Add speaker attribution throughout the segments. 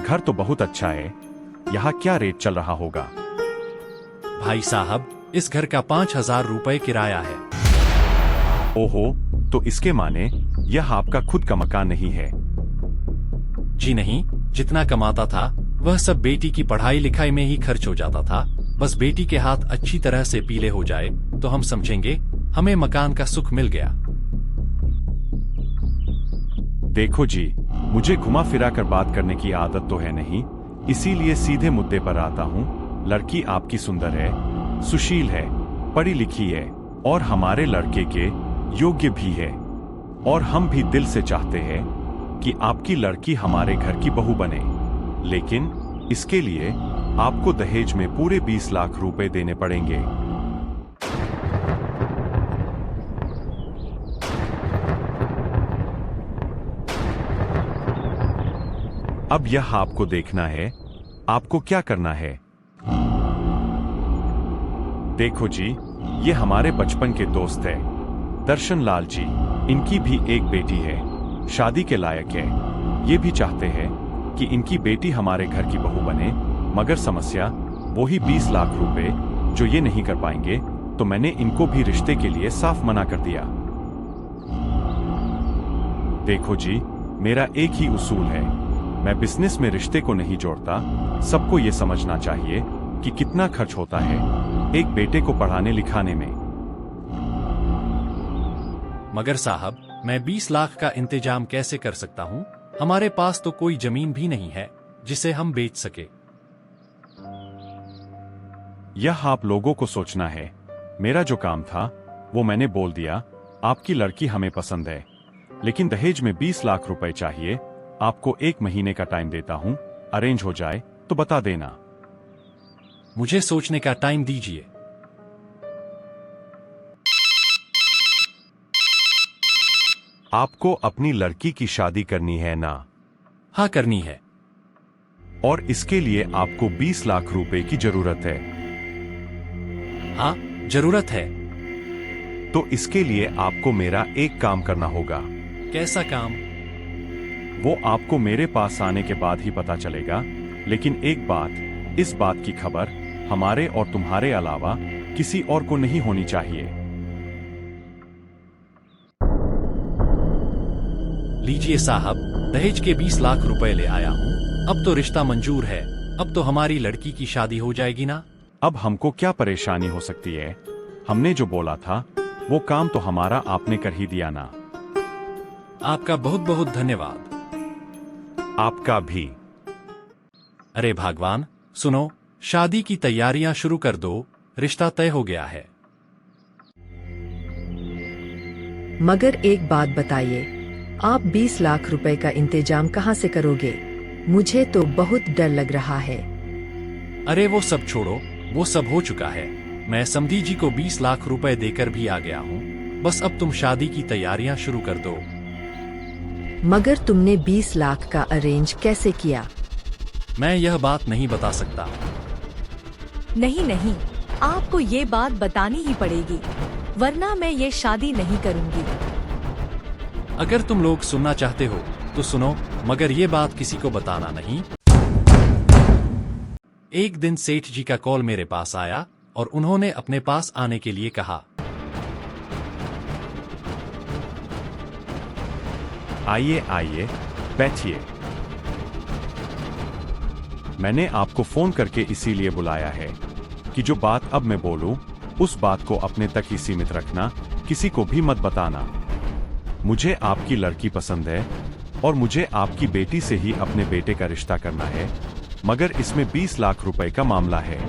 Speaker 1: घर तो बहुत अच्छा है, यहाँ क्या रेट चल रहा होगा?
Speaker 2: भाई साहब, इस घर का 5,000 रुपए किराया है।
Speaker 1: ओहो, तो इसके माने यह आपका खुद का मकान नहीं है?
Speaker 2: जी नहीं, जितना कमाता था वह सब बेटी की पढ़ाई लिखाई में ही खर्च हो जाता था। बस बेटी के हाथ अच्छी तरह से पीले हो जाए तो हम समझेंगे हमें मकान का सुख मिल गया।
Speaker 1: देखो जी, मुझे घुमा फिरा कर बात करने की आदत तो है नहीं, इसीलिए सीधे मुद्दे पर आता हूँ। लड़की आपकी सुंदर है, सुशील है, पढ़ी लिखी है और हमारे लड़के के योग्य भी है। और हम भी दिल से चाहते हैं कि आपकी लड़की हमारे घर की बहू बने। लेकिन इसके लिए आपको दहेज में पूरे 20 लाख रुपए देने पड़ेंगे। अब यह आपको देखना है, आपको क्या करना है। देखो जी, ये हमारे बचपन के दोस्त हैं, दर्शन लाल जी। इनकी भी एक बेटी है, शादी के लायक है। ये भी चाहते हैं कि इनकी बेटी हमारे घर की बहू बने, मगर समस्या वही 20 लाख रुपए जो ये नहीं कर पाएंगे, तो मैंने इनको भी रिश्ते के लिए साफ मना कर दिया। देखो जी, मेरा एक ही उसूल है, मैं बिजनेस में रिश्ते को नहीं जोड़ता। सबको ये समझना चाहिए कि कितना खर्च होता है एक बेटे को पढ़ाने लिखाने में।
Speaker 2: मगर साहब, मैं 20 लाख का इंतजाम कैसे कर सकता हूँ? हमारे पास तो कोई जमीन भी नहीं है जिसे हम बेच सके।
Speaker 1: यह आप लोगों को सोचना है। मेरा जो काम था वो मैंने बोल दिया। आपकी लड़की हमें पसंद है, लेकिन दहेज में 20 लाख रुपए चाहिए। आपको 1 महीने का टाइम देता हूँ, अरेंज हो जाए तो बता देना।
Speaker 2: मुझे सोचने का टाइम दीजिए।
Speaker 1: आपको अपनी लड़की की शादी करनी है ना?
Speaker 2: हाँ, करनी है।
Speaker 1: और इसके लिए आपको 20 लाख रुपए की जरूरत है।
Speaker 2: हाँ, जरूरत है।
Speaker 1: तो इसके लिए आपको मेरा एक काम करना होगा।
Speaker 2: कैसा काम?
Speaker 1: वो आपको मेरे पास आने के बाद ही पता चलेगा। लेकिन एक बात, इस बात की खबर हमारे और तुम्हारे अलावा किसी और को नहीं होनी चाहिए।
Speaker 2: लीजिए साहब, दहेज के 20 लाख रुपए ले आया हूँ। अब तो रिश्ता मंजूर है। अब तो हमारी लड़की की शादी हो जाएगी ना?
Speaker 1: अब हमको क्या परेशानी हो सकती है? हमने जो बोला था वो काम तो हमारा आपने कर ही दिया ना।
Speaker 2: आपका बहुत बहुत धन्यवाद।
Speaker 1: आपका भी।
Speaker 2: अरे भगवान, सुनो, शादी की तैयारियां शुरू कर दो, रिश्ता तय हो गया है।
Speaker 3: मगर एक बात बताइए, आप 20 लाख रुपए का इंतजाम कहाँ से करोगे? मुझे तो बहुत डर लग रहा है।
Speaker 2: अरे वो सब छोड़ो, वो सब हो चुका है। मैं समधी जी को 20 लाख रुपए देकर भी आ गया हूँ। बस अब तुम शादी की तैयारियां शुरू कर दो।
Speaker 3: मगर तुमने 20 लाख का अरेंज कैसे किया?
Speaker 2: मैं यह बात नहीं बता सकता।
Speaker 4: नहीं नहीं, आपको ये बात बतानी ही पड़ेगी, वरना मैं ये शादी नहीं करूंगी।
Speaker 2: अगर तुम लोग सुनना चाहते हो तो सुनो, मगर ये बात किसी को बताना नहीं। एक दिन सेठ जी का कॉल मेरे पास आया और उन्होंने अपने पास आने के लिए कहा।
Speaker 1: आइए आइए, बैठिए। मैंने आपको फोन करके इसीलिए बुलाया है कि जो बात अब मैं बोलूं, उस बात को अपने तक ही सीमित रखना, किसी को भी मत बताना। मुझे आपकी लड़की पसंद है और मुझे आपकी बेटी से ही अपने बेटे का रिश्ता करना है, मगर इसमें 20 लाख रुपए का मामला है।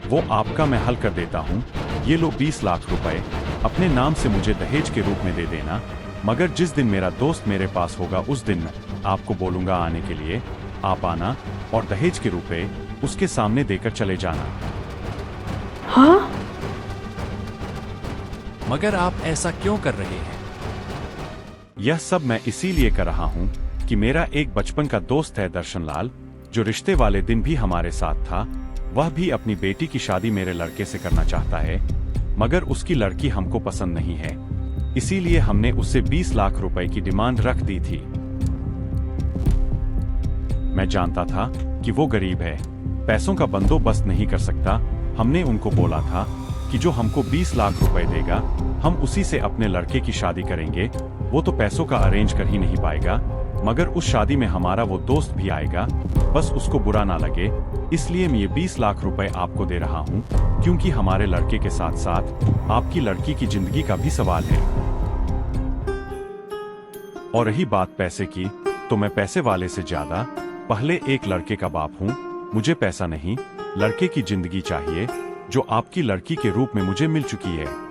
Speaker 1: वो आपका मैं हल कर देता हूँ। ये लो 20 लाख रुपए, अपने नाम से मुझे दहेज के रूप में दे देना। मगर जिस दिन मेरा दोस्त मेरे पास होगा उस दिन आपको बोलूंगा आने के लिए। आप आना और दहेज के रुपए उसके सामने देकर चले जाना।
Speaker 3: हाँ?
Speaker 2: मगर आप ऐसा क्यों कर रहे हैं?
Speaker 1: यह सब मैं इसीलिए कर रहा हूँ कि मेरा एक बचपन का दोस्त है दर्शन लाल, जो रिश्ते वाले दिन भी हमारे साथ था। वह भी अपनी बेटी की शादी मेरे लड़के से करना चाहता है, मगर उसकी लड़की हमको पसंद नहीं है। इसीलिए हमने उससे 20 लाख रुपए की डिमांड रख दी थी। मैं जानता था कि वो गरीब है, पैसों का बंदोबस्त नहीं कर सकता। हमने उनको बोला था कि जो हमको 20 लाख रुपए देगा हम उसी से अपने लड़के की शादी करेंगे। वो तो पैसों का अरेंज कर ही नहीं पाएगा, मगर उस शादी में हमारा वो दोस्त भी आएगा, बस उसको बुरा ना लगे। इसलिए मैं ये 20 लाख रुपए आपको दे रहा हूँ, क्योंकि हमारे लड़के के साथ साथ आपकी लड़की की जिंदगी का भी सवाल है। और रही बात पैसे की, तो मैं पैसे वाले से ज्यादा पहले एक लड़के का बाप हूँ। मुझे पैसा नहीं, लड़के की जिंदगी चाहिए जो आपकी लड़की के रूप में मुझे मिल चुकी है।